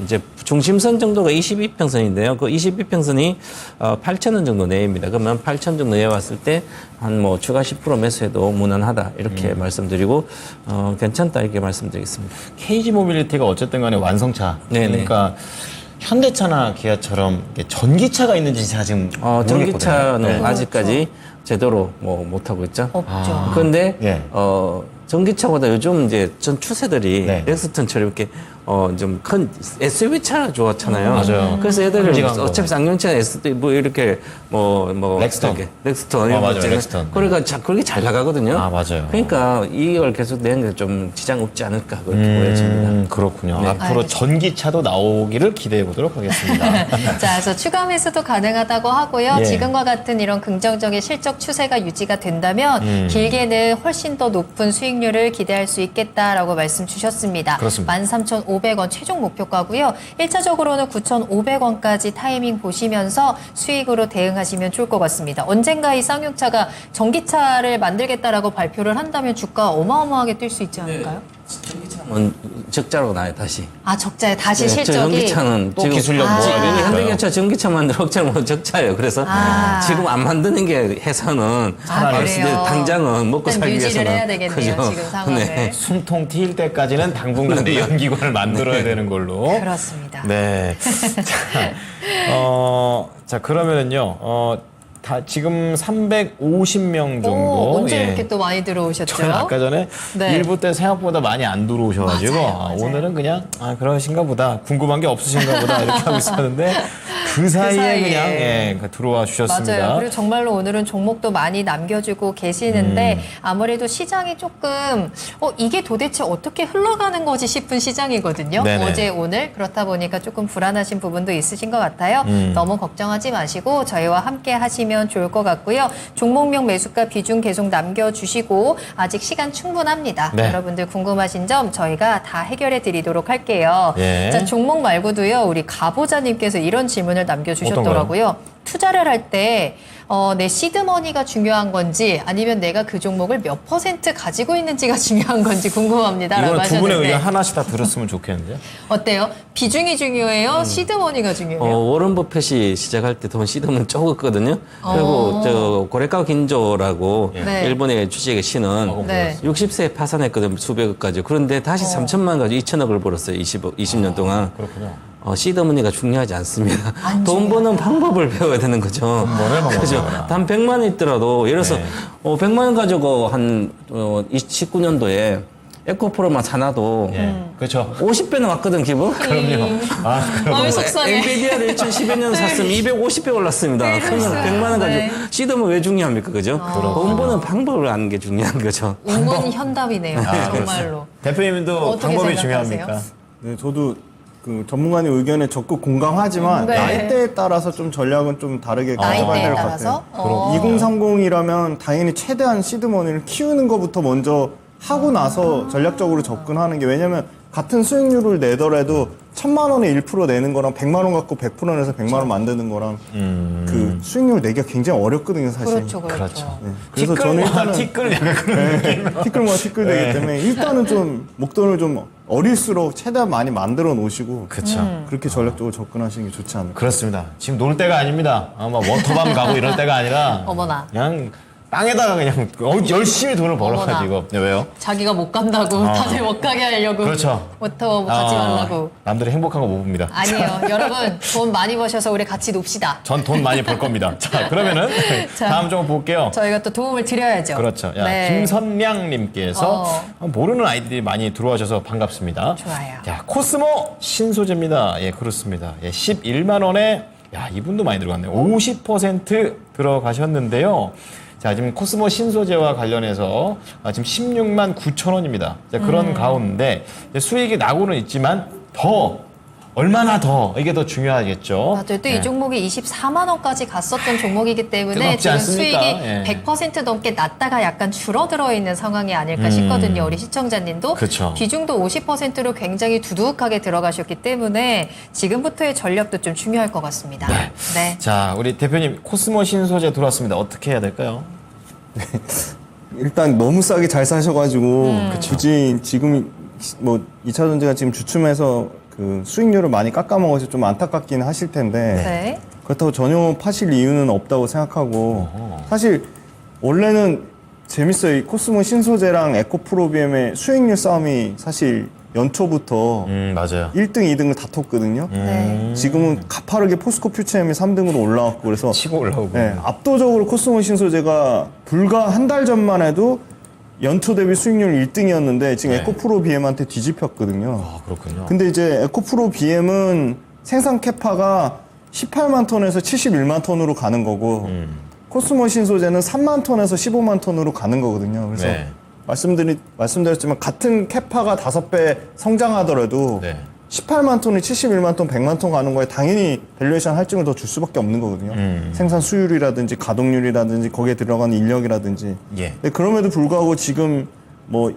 C: 이제 중심선 정도가 22평선인데요. 그 22평선이 8,000원 정도 내입니다. 그러면 8,000원 정도 내왔을 때 한 뭐 추가 10% 매수해도 무난하다 이렇게 말씀드리고 괜찮다 이렇게 말씀드리겠습니다.
B: KG 모빌리티가 어쨌든 간에 완성차.
C: 네네.
B: 그러니까 현대차나 기아처럼 이게 전기차가 있는지 제가 지금
C: 전기차는
B: 모르겠거든요. 네.
C: 아직까지 제대로 뭐 못하고 있죠.
A: 없죠.
C: 그런데
B: 예.
C: 전기차보다 요즘 이제 전 추세들이
B: 네.
C: 렉스턴처럼 이렇게 좀 큰 SUV 차 좋았잖아요.
B: 맞아요.
C: 그래서 애들은
B: 큼직한 거.
C: 어차피 쌍용차 SD 뭐 이렇게 뭐
B: 렉스턴.
C: 이렇게 렉스턴
B: 맞아요.
C: 있잖아요.
B: 렉스턴.
C: 그러니까 그렇게 잘 나가거든요.
B: 아, 맞아요.
C: 그러니까 이걸 계속 내는 게 좀 지장 없지 않을까 그렇게 보여집니다.
B: 그렇군요.
C: 네.
B: 앞으로
A: 알겠습니다.
B: 전기차도 나오기를 기대해 보도록 하겠습니다.
A: 자, 그래서 추가 매수도 가능하다고 하고요.
B: 예.
A: 지금과 같은 이런 긍정적인 실적 추세가 유지가 된다면 길게는 훨씬 더 높은 수익률을 기대할 수 있겠다라고 말씀 주셨습니다.
B: 그렇습니다.
A: 13,500원 최종 목표가고요. 1차적으로는 9,500원까지 타이밍 보시면서 수익으로 대응하시면 좋을 것 같습니다. 언젠가 이 쌍용차가 전기차를 만들겠다라고 발표를 한다면 주가 어마어마하게 뛸 수 있지 않을까요?
C: 전기차는 적자로 나요 다시.
A: 아, 적자에 다시
C: 네,
A: 실적이
C: 전기차는
B: 또
C: 지금
B: 기술력
A: 모아야
C: 지금
B: 되니까요.
C: 현대기아차 전기차 만들어 억자로 적자예요. 그래서
A: 아.
C: 지금 안 만드는 게 해서는
A: 그래요?
C: 당장은 먹고
A: 일단
C: 살기
A: 유지를
C: 위해서는
A: 해야 되겠네요,
C: 그죠?
A: 지금 상황을.
C: 네.
B: 숨통 트일 때까지는 당분간 내연기관을 만들어야 되는 걸로.
A: 그렇습니다.
B: 네. 자, 그러면은요, 지금 350명 정도.
A: 오, 언제
B: 예.
A: 이렇게 또 많이 들어오셨죠?
B: 저는 아까 전에
A: 네.
B: 일부 때 생각보다 많이 안 들어오셔가지고
A: 맞아요.
B: 오늘은 그냥 그러신가 보다 궁금한 게 없으신가 보다 이렇게 하고 있었는데 그 사이에
A: 사이에.
B: 그냥 들어와 주셨습니다.
A: 맞아요. 그리고 정말로 오늘은 종목도 많이 남겨주고 계시는데 아무래도 시장이 조금 이게 도대체 어떻게 흘러가는 거지 싶은 시장이거든요.
B: 네네.
A: 어제 오늘 그렇다 보니까 조금 불안하신 부분도 있으신 것 같아요. 너무 걱정하지 마시고 저희와 함께 하시면 좋을 것 같고요. 종목명 매수가 비중 계속 남겨주시고 아직 시간 충분합니다.
B: 네.
A: 여러분들 궁금하신 점 저희가 다 해결해 드리도록 할게요.
B: 예.
A: 자, 종목 말고도요. 우리 가보자님께서 이런 질문을 남겨주셨더라고요. 투자를 할 때 내 시드머니가 중요한 건지 아니면 내가 그 종목을 몇 % 가지고 있는지가 중요한 건지 궁금합니다. 라고
B: 이거는 두 분의
A: 하셨는데
B: 의견 하나씩 다 들었으면 좋겠는데요.
A: 어때요? 비중이 중요해요? 시드머니가 중요해요?
C: 워런 버핏이 시작할 때 돈 시드면 적었거든요. 그리고 저 고레카와 긴조라고
A: 네.
C: 일본의 주식의 신은
A: 네.
C: 60세에 파산했거든요. 수백억 가지고. 그런데 다시 3천만 가지고 2천억을 벌었어요. 20년 동안.
B: 그렇군요.
C: 시드머니가 중요하지 않습니다.
A: 안
C: 돈 버는 방법을 배워야 되는 거죠.
B: 버는 방법을
C: 그죠?
B: 배워라.
C: 단 100만 원 있더라도 예를 들어서
B: 네.
C: 100만 원 가지고 한 19년도에 에코프로만 사놔도
B: 그렇죠.
C: 50배는 왔거든 기분.
B: 그럼요.
A: 아유, 속상해.
C: 엔비디아를 2012년 샀으면 250배 올랐습니다. 그러면 100만 원 가지고
A: 네.
C: 시드면 왜 중요합니까? 그죠? 돈 버는 방법을 아는 게 중요한 거죠.
A: 우문현답이네요. 정말로.
B: 대표님도
A: 어떻게
B: 방법이
A: 생각하세요?
B: 중요합니까?
D: 네, 저도 그 전문가님 의견에 적극 공감하지만
A: 네.
D: 나이대에 따라서 좀 전략은 좀 다르게 가져가야
A: 나이대에
D: 될 것
A: 따라서?
D: 같아요. 2030이라면 당연히 최대한 시드머니를 키우는 것부터 먼저 하고 나서 전략적으로 접근하는 게 왜냐면 같은 수익률을 내더라도 1,000만 원에 1% 내는 거랑 100만 원 갖고 100% 내서 100만 원 만드는 거랑 그 수익률 내기가 굉장히 어렵거든요, 사실.
A: 그렇죠, 그렇죠.
D: 네. 그래서 저는 일단은
B: 티끌 약간 그런 느낌.
D: 티끌모아 티끌 되기 때문에 일단은 좀 목돈을 좀 어릴수록 최대한 많이 만들어 놓으시고
B: 그렇죠.
D: 그렇게 전략적으로 접근하시는 게 좋지 않을까.
B: 그렇습니다. 지금 놀 때가 아닙니다. 아마 워터밤 가고 이럴 때가 아니라
A: 어머나.
B: 그냥 땅에다가 그냥 열심히 돈을 벌어가지고. 네, 왜요?
A: 자기가 못 간다고 다들 못 가게 하려고.
B: 그렇죠.
A: 워터 가지 말라고.
B: 남들이 행복한 거 못 봅니다.
A: 아니에요. 여러분 돈 많이 버셔서 우리 같이 놉시다.
B: 전 돈 많이 벌 겁니다. 자, 그러면은
A: 자.
B: 다음 좀 볼게요.
A: 저희가 또 도움을 드려야죠.
B: 그렇죠. 야,
A: 네.
B: 김선량님께서 모르는 아이들이 많이 들어와셔서 반갑습니다.
A: 좋아요.
B: 야, 코스모 신소재입니다. 예, 그렇습니다. 예, 11만 원에 야, 이분도 많이 들어갔네요. 50% 들어가셨는데요. 자, 지금 코스모 신소재와 관련해서 지금 16만 9천 원입니다. 자, 그런 가운데 이제 수익이 나고는 있지만 더 얼마나 더 이게 더 중요하겠죠.
A: 맞아요. 또 이
B: 예.
A: 종목이 24만 원까지 갔었던 종목이기 때문에
B: 뜨겁지
A: 지금
B: 않습니까?
A: 수익이
B: 예.
A: 100% 넘게 났다가 약간 줄어들어 있는 상황이 아닐까 싶거든요. 우리 시청자님도
B: 그쵸.
A: 비중도 50%로 굉장히 두둑하게 들어가셨기 때문에 지금부터의 전략도 좀 중요할 것 같습니다. 네.
B: 자, 우리 대표님 코스모 신소재 들어왔습니다. 어떻게 해야 될까요?
D: 일단 너무 싸게 잘 사셔가지고 굳이 지금 뭐 2차 전지가 지금 주춤해서 그 수익률을 많이 깎아먹어서 좀 안타깝긴 하실 텐데
A: 네.
D: 그렇다고 전혀 파실 이유는 없다고 생각하고 사실 원래는 재밌어요. 이 코스모 신소재랑 에코프로비엠의 수익률 싸움이 사실 연초부터
B: 맞아요.
D: 1등, 2등을 다퉜거든요.
A: 네.
D: 지금은 가파르게 포스코 퓨처엠이 3등으로 올라왔고 그래서
B: 치고 올라오고.
D: 네, 압도적으로 코스모 신소재가 불과 한 달 전만 해도 연초 대비 수익률 1등이었는데 지금
B: 네.
D: 에코프로 BM한테 뒤집혔거든요.
B: 아, 그렇군요.
D: 근데 이제 에코프로 BM은 생산 캐파가 18만 톤에서 71만 톤으로 가는 거고 코스모 신소재는 3만 톤에서 15만 톤으로 가는 거거든요. 그래서
B: 네.
D: 말씀드렸지만 같은 캐파가 5배 성장하더라도
B: 네.
D: 18만 톤이 71만 톤, 100만 톤 가는 거에 당연히 밸류에이션 할증을 더 줄 수밖에 없는 거거든요. 생산 수율이라든지 가동률이라든지 거기에 들어가는 인력이라든지.
B: 예.
D: 근데 그럼에도 불구하고 지금 뭐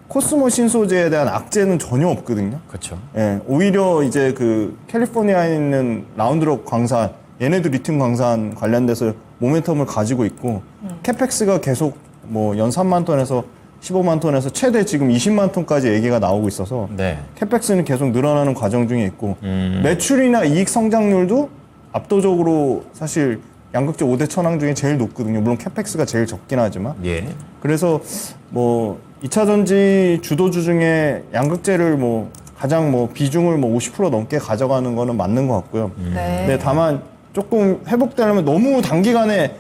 D: 코스모 신소재에 대한 악재는 전혀 없거든요.
B: 그렇죠.
D: 예, 오히려 이제 그 캘리포니아에 있는 라운드록 광산, 얘네도 리튬 광산 관련돼서 모멘텀을 가지고 있고 캐펙스가 계속 뭐 연 3만 톤에서 15만 톤에서 최대 지금 20만 톤까지 얘기가 나오고 있어서
B: 네.
D: 캐펙스는 계속 늘어나는 과정 중에 있고 매출이나 이익 성장률도 압도적으로 사실 양극재 5대 천왕 중에 제일 높거든요. 물론 캐펙스가 제일 적긴 하지만.
B: 예.
D: 그래서 뭐 2차 전지 주도주 중에 양극재를 뭐 가장 뭐 비중을 뭐 50% 넘게 가져가는 거는 맞는 것 같고요.
A: 네.
D: 근데 다만 조금 회복되려면 너무 단기간에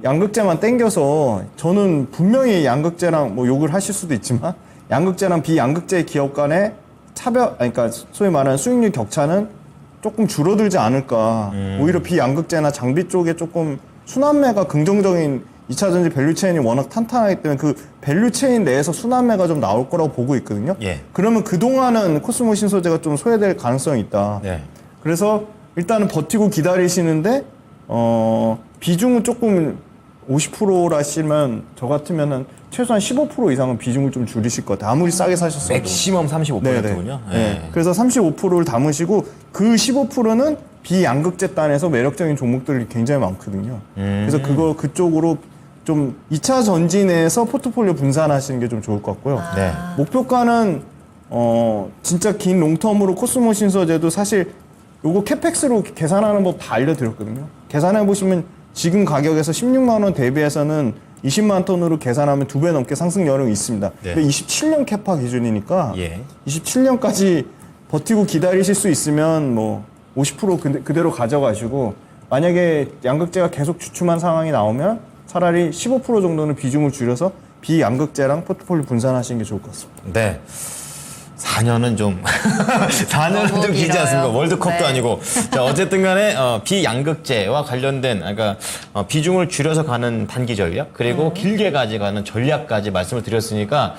D: 양극재만 땡겨서 저는 분명히 양극재랑 뭐 욕을 하실 수도 있지만 양극재랑 비양극재 기업 간의 차별, 아니 그러니까 소위 말하는 수익률 격차는 조금 줄어들지 않을까. 오히려 비양극재나 장비 쪽에 조금 순환매가 긍정적인 2차 전지 밸류체인이 워낙 탄탄하기 때문에 그 밸류체인 내에서 순환매가 좀 나올 거라고 보고 있거든요.
B: 예.
D: 그러면 그동안은 코스모 신소재가 좀 소외될 가능성이 있다.
B: 네.
D: 그래서 일단은 버티고 기다리시는데 비중은 조금 50%라시면 저 같으면은 최소한 15% 이상은 비중을 좀 줄이실 것 같아요. 아무리 싸게 사셨어도.
B: 맥시멈 35%군요.
D: 네. 그래서 35%를 담으시고 그 15%는 비양극재 단에서 매력적인 종목들이 굉장히 많거든요. 그래서 그쪽으로 좀 2차 전지 내에서 포트폴리오 분산하시는 게 좀 좋을 것 같고요.
B: 네.
D: 목표가는 진짜 긴 롱텀으로 코스모 신소재도 사실 요거 캐펙스로 계산하는 법 다 알려드렸거든요. 계산해 보시면 지금 가격에서 16만 원 대비해서는 20만 톤으로 계산하면 2배 넘게 상승 여력이 있습니다.
B: 네.
D: 근데 27년 캐파 기준이니까
B: 예.
D: 27년까지 버티고 기다리실 수 있으면 뭐 50% 그대로 가져가시고 만약에 양극재가 계속 주춤한 상황이 나오면 차라리 15% 정도는 비중을 줄여서 비양극재랑 포트폴리오 분산하시는 게 좋을 것 같습니다.
B: 네. 4년은 좀 4년은
A: 너무
B: 좀 길지
A: 길어요.
B: 않습니까? 월드컵도
A: 네.
B: 아니고. 자, 어쨌든 간에 비양극재와 관련된 그러니까 비중을 줄여서 가는 단기 전략 그리고 길게 가져가는 전략까지 말씀을 드렸으니까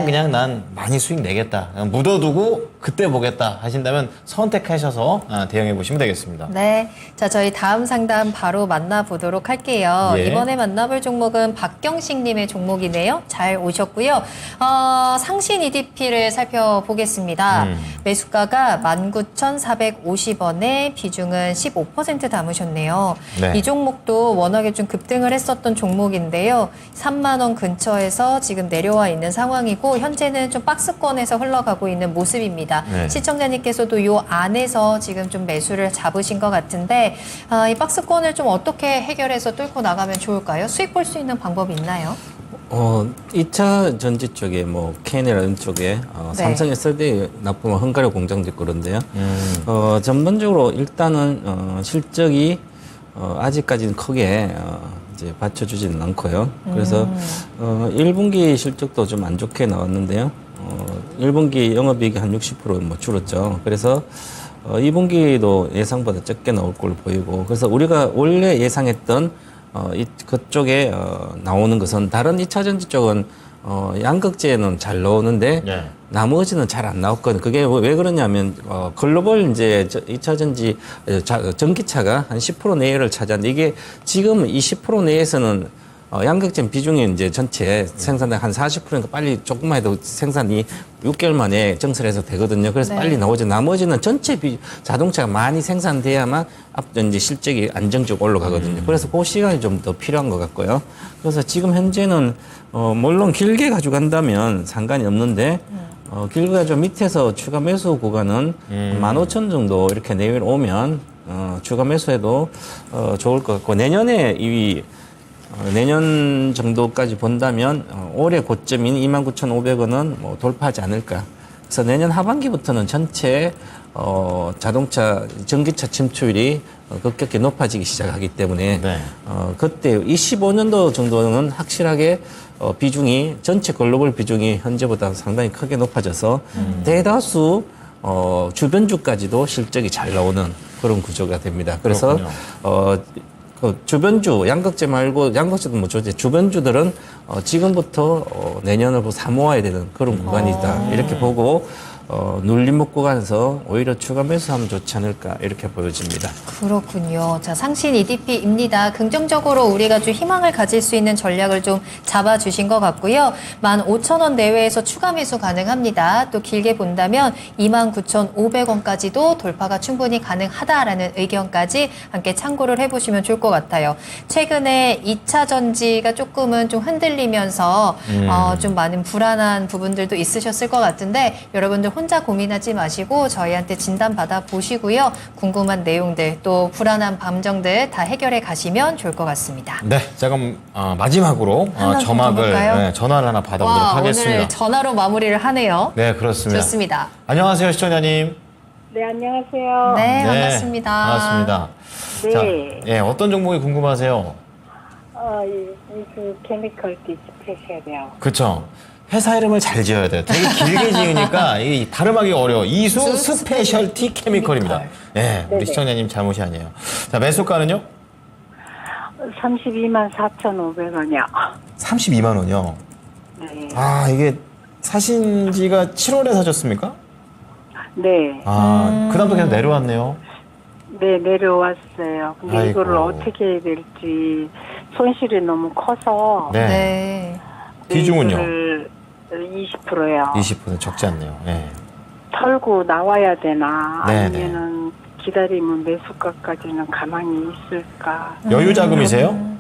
B: 그냥 난 많이 수익 내겠다. 그냥 묻어두고 그때 보겠다 하신다면 선택하셔서 대응해 보시면 되겠습니다.
A: 네. 자, 저희 다음 상담 바로 만나보도록 할게요.
B: 예.
A: 이번에 만나볼 종목은 박경식님의 종목이네요. 잘 오셨고요. 상신 EDP를 살펴보겠습니다. 매수가가 19,450원에 비중은 15% 담으셨네요.
B: 네.
A: 이 종목도 워낙에 좀 급등을 했었던 종목인데요. 3만 원 근처에서 지금 내려와 있는 상황이고 현재는 좀 박스권에서 흘러가고 있는 모습입니다.
B: 네.
A: 시청자님께서도 요 안에서 지금 좀 매수를 잡으신 것 같은데 이 박스권을 좀 어떻게 해결해서 뚫고 나가면 좋을까요? 수익 볼 수 있는 방법이 있나요?
C: 2차 전지 쪽에 뭐 K&L 이런 쪽에
A: 네.
C: 삼성 SLD 납품을 헝가리 공장도 있고 그런데요. 전반적으로 일단은 실적이 아직까지는 크게 이제 받쳐주지는 않고요. 그래서 1분기 실적도 좀 안 좋게 나왔는데요. 1분기 영업이익이 한 60% 줄었죠. 그래서 2분기도 예상보다 적게 나올 걸로 보이고 그래서 우리가 원래 예상했던 그쪽에 나오는 것은 다른 2차 전지 쪽은 양극재는 잘 나오는데
B: 네.
C: 나머지는 잘 안 나왔거든요. 그게 왜 그러냐면 글로벌 이제 2차 전지 전기차가 한 10% 내외를 차지하는데 이게 지금 이 10% 내에서는 양극재 비중이 이제 전체 생산량 한 40%니까 빨리 조금만 해도 생산이 6개월 만에 정설해서 되거든요. 그래서
A: 네.
C: 빨리 나오죠. 나머지는 전체 자동차가 많이 생산돼야만 이제 실적이 안정적으로 올라가거든요. 그래서 그 시간이 좀 더 필요한 것 같고요. 그래서 지금 현재는 물론 길게 가져간다면 상관이 없는데 길게 가지고 밑에서 추가 매수 구간은 15,000 정도 이렇게 내외로 오면 추가 매수해도 좋을 것 같고 내년에 내년 정도까지 본다면 올해 고점인 29,500원은 뭐 돌파하지 않을까. 그래서 내년 하반기부터는 전체 자동차 전기차 침투율이 급격히 높아지기 시작하기 때문에
B: 네.
C: 그때 25년도 정도는 확실하게 비중이 전체 글로벌 비중이 현재보다 상당히 크게 높아져서 대다수 주변주까지도 실적이 잘 나오는 그런 구조가 됩니다. 그래서 주변주, 양극재 말고, 양극재도 뭐 좋지, 주변주들은 지금부터 내년을 사모아야 되는 그런 구간이다. 이렇게 보고, 눌림목 구간에서 오히려 추가 매수하면 좋지 않을까, 이렇게 보여집니다.
A: 그렇군요. 자, 상신 EDP입니다. 긍정적으로 우리가 좀 희망을 가질 수 있는 전략을 좀 잡아주신 것 같고요. 15,000원 내외에서 추가 매수 가능합니다. 또 길게 본다면 29,500원까지도 돌파가 충분히 가능하다라는 의견까지 함께 참고를 해보시면 좋을 것 같아요. 최근에 2차 전지가 조금은 좀 흔들리면서 좀 많은 불안한 부분들도 있으셨을 것 같은데 여러분들 혼자 고민하지 마시고 저희한테 진단 받아 보시고요. 궁금한 내용들 또 불안한 감정들 다 해결해 가시면 좋을 것 같습니다.
B: 네, 자 그럼 마지막으로
A: 하나 더
B: 점막을
A: 볼까요?
B: 전화를 하나 받아보도록
A: 와,
B: 하겠습니다.
A: 오늘 전화로 마무리를 하네요.
B: 네, 그렇습니다.
A: 좋습니다.
B: 안녕하세요, 시청자님.
E: 네, 안녕하세요.
A: 네, 반갑습니다.
B: 반갑습니다.
E: 네.
B: 자, 예, 어떤 종목이 궁금하세요?
E: 이수 케미컬 디스페셜이요.
B: 그렇죠. 회사 이름을 잘 지어야 돼요. 되게 길게 지으니까 이 발음하기 어려워. 이수 스페셜티 케미컬입니다. 예, 우리
E: 네네.
B: 시청자님 잘못이 아니에요. 자, 매수가는요?
E: 32만 4,500원이요.
B: 32만 원이요.
E: 네.
B: 아, 이게 사신 지가 7월에 사셨습니까?
E: 네.
B: 아, 그다음부터 계속 내려왔네요.
E: 네, 내려왔어요. 근데
B: 아이고.
E: 이거를 어떻게 해야 될지 손실이 너무 커서
B: 네.
A: 네.
B: 비중은요?
E: 20%요.
B: 20% 적지 않네요. 예.
E: 털고 나와야 되나
B: 네,
E: 아니면은 기다리면 매수가까지는 가만히 있을까?
B: 여유 자금이세요?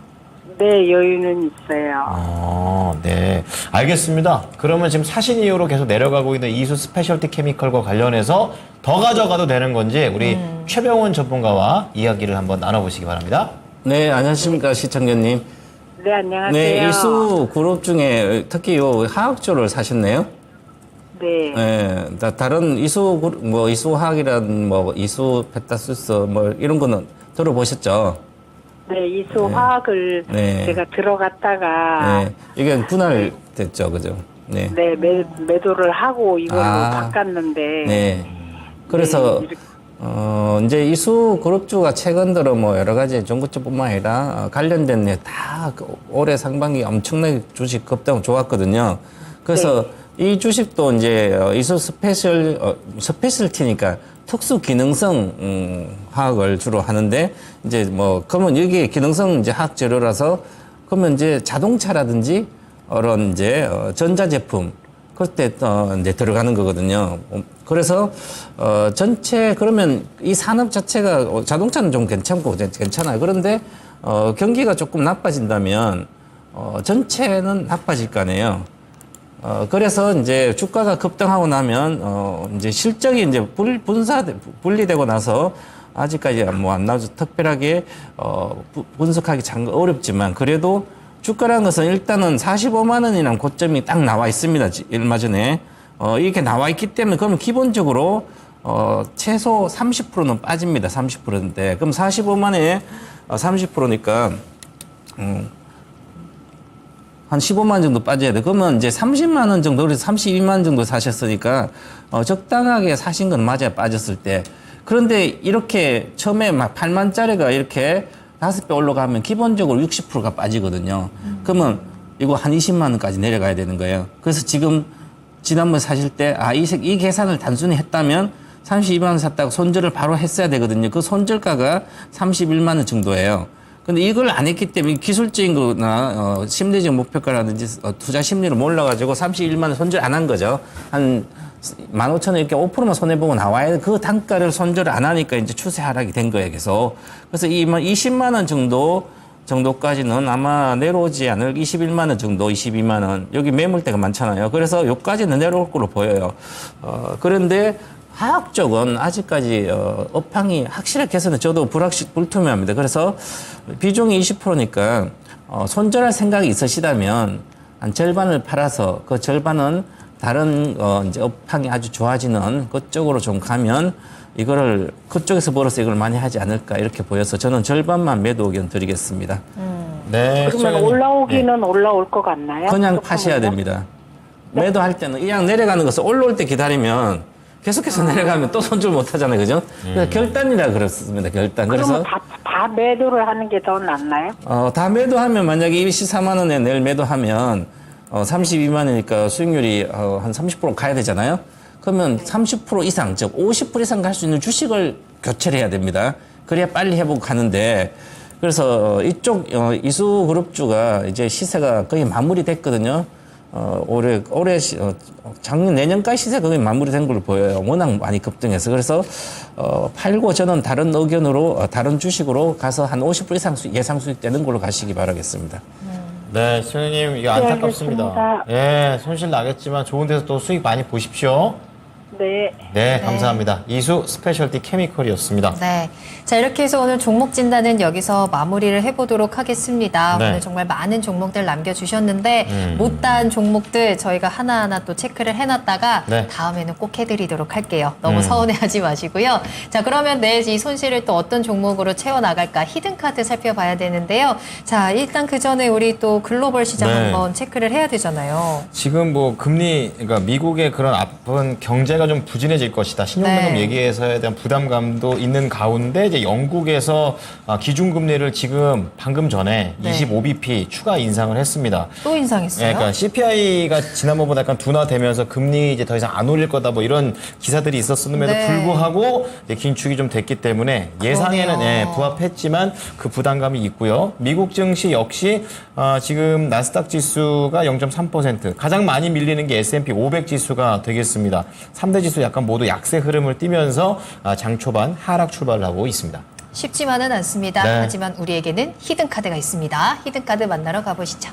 E: 네, 여유는 있어요.
B: 아, 네. 알겠습니다. 그러면 지금 사신 이후로 계속 내려가고 있는 이수 스페셜티 케미컬과 관련해서 더 가져가도 되는 건지 우리 최병원 전문가와 이야기를 한번 나눠보시기 바랍니다.
C: 네, 안녕하십니까, 시청자님.
E: 네, 안녕하세요.
C: 네, 일수 그룹 중에 특히 요 화학주를 사셨네요.
E: 네.
C: 네, 다른 이수화학이란 이수 페타수스 이런 거는 들어보셨죠?
E: 네, 이수 화학을
C: 네.
E: 제가 들어갔다가
C: 네, 이게 분할됐죠, 그죠? 네.
E: 네, 매도를 하고 이걸로
C: 아.
E: 바꿨는데
C: 네. 그래서
E: 네, 이렇게.
C: 이제 이수 그룹주가 최근 들어 여러 가지 전구주뿐만 아니라 관련된 다 올해 상반기 엄청나게 주식 급등 좋았거든요. 그래서 이 주식도 이제 이수 스페셜티니까 특수 기능성 화학을 주로 하는데 이제 그러면 여기 기능성 이제 화학 재료라서 그러면 이제 자동차라든지 그런 이제 전자제품 그때 이제 들어가는 거거든요. 그래서 전체 그러면 이 산업 자체가 자동차는 좀 괜찮고 괜찮아요. 그런데 경기가 조금 나빠진다면 전체는 나빠질 거 아니에요. 그래서 이제 주가가 급등하고 나면 이제 실적이 이제 분리되고 나서 아직까지 안 나오죠. 특별하게 분석하기 참 어렵지만 그래도 주가라는 것은 일단은 45만 원이라는 고점이 딱 나와 있습니다. 얼마 전에. 이렇게 나와 있기 때문에 그러면 기본적으로 최소 30%는 빠집니다. 30%인데. 그럼 45만에 30%니까 한 15만 원 정도 빠져야 돼. 그러면 이제 30만 원 정도, 그래서 32만 원 정도 사셨으니까 적당하게 사신 건 맞아요. 빠졌을 때. 그런데 이렇게 처음에 막 8만짜리가 이렇게 5배 올라가면 기본적으로 60%가 빠지거든요. 그러면 이거 한 20만 원까지 내려가야 되는 거예요. 그래서 지금 지난번에 사실 때 이 계산을 단순히 했다면 32만 원 샀다고 손절을 바로 했어야 되거든요. 그 손절가가 31만 원 정도예요. 근데 이걸 안 했기 때문에 기술적인 거나 심리적 목표가라든지 투자 심리를 몰라가지고 31만 원 손절 안 한 거죠. 한 15,000원 이렇게 5%만 손해보고 나와야 그 단가를 손절을 안 하니까 이제 추세 하락이 된 거예요. 계속. 그래서 20만 원 정도까지는 아마 내려오지 않을 21만 원 정도, 22만 원. 여기 매물대가 많잖아요. 그래서 여기까지는 내려올 걸로 보여요. 그런데 하락 쪽은 아직까지 업황이 확실하게 개선은 저도 불투명합니다. 그래서 비중이 20%니까 손절할 생각이 있으시다면 한 절반을 팔아서 그 절반은 다른 이제 업황이 아주 좋아지는 그쪽으로 좀 가면 이거를 그쪽에서 벌어서 이걸 많이 하지 않을까 이렇게 보여서 저는 절반만 매도 의견 드리겠습니다.
B: 네.
E: 그러면 올라오기는 올라올 것 같나요?
C: 그냥
E: 조금은요?
C: 파셔야 됩니다. 매도할 때는 그냥 내려가는 것을 올라올 때 기다리면 계속해서 내려가면 또 손절 못 하잖아요. 그죠? 그래서 결단이라 그렇습니다. 결단. 그래서
E: 그러면 다 매도를 하는 게 더 낫나요?
C: 다 매도하면 만약에 24만 원에 내일 매도하면 32만 원이니까 수익률이 한 30% 가야 되잖아요. 그러면 30% 이상, 즉 50% 이상 갈 수 있는 주식을 교체를 해야 됩니다. 그래야 빨리 회복하는데 그래서 이쪽 이수그룹주가 이제 시세가 거의 마무리됐거든요. 작년 내년까지 시세가 거의 마무리된 걸로 보여요. 워낙 많이 급등해서. 그래서 팔고 저는 다른 의견으로 다른 주식으로 가서 한 50% 이상 예상 수익 되는 걸로 가시기 바라겠습니다.
B: 네, 시청자님 이거 안타깝습니다. 예, 손실 나겠지만 좋은 데서 또 수익 많이 보십시오.
E: 네.
B: 네, 감사합니다. 이수 스페셜티 케미컬이었습니다.
A: 네. 자, 이렇게 해서 오늘 종목 진단은 여기서 마무리를 해보도록 하겠습니다.
B: 네.
A: 오늘 정말 많은 종목들 남겨주셨는데, 못다한 종목들 저희가 하나하나 또 체크를 해놨다가
B: 네.
A: 다음에는 꼭 해드리도록 할게요. 너무 서운해하지 마시고요. 자, 그러면 내일 이 손실을 또 어떤 종목으로 채워나갈까 히든카드 살펴봐야 되는데요. 자, 일단 그 전에 우리 또 글로벌 시장
B: 네.
A: 한번 체크를 해야 되잖아요.
B: 지금 뭐 금리, 그러니까 미국의 그런 아픈 경제가 좀 부진해질 것이다. 신용등급
A: 네.
B: 얘기에서에 대한 부담감도 있는 가운데 이제 영국에서 기준금리를 지금 방금 전에
A: 네.
B: 25bp 추가 인상을 했습니다.
A: 또 인상했어요?
B: 네, 그러니까 CPI가 지난번보다 약간 둔화되면서 금리 이제 더 이상 안 올릴 거다 뭐 이런 기사들이 있었음에도
A: 네.
B: 불구하고 이제 긴축이 좀 됐기 때문에 예상에는
A: 그러네요.
B: 부합했지만 그 부담감이 있고요. 미국 증시 역시 지금 나스닥 지수가 0.3%, 가장 많이 밀리는 게 S&P 500 지수가 되겠습니다. 3대 지수 약간 모두 약세 흐름을 띠면서 장 초반 하락 출발을 하고 있습니다.
A: 쉽지만은 않습니다.
B: 네.
A: 하지만 우리에게는 히든카드가 있습니다. 히든카드 만나러 가보시죠.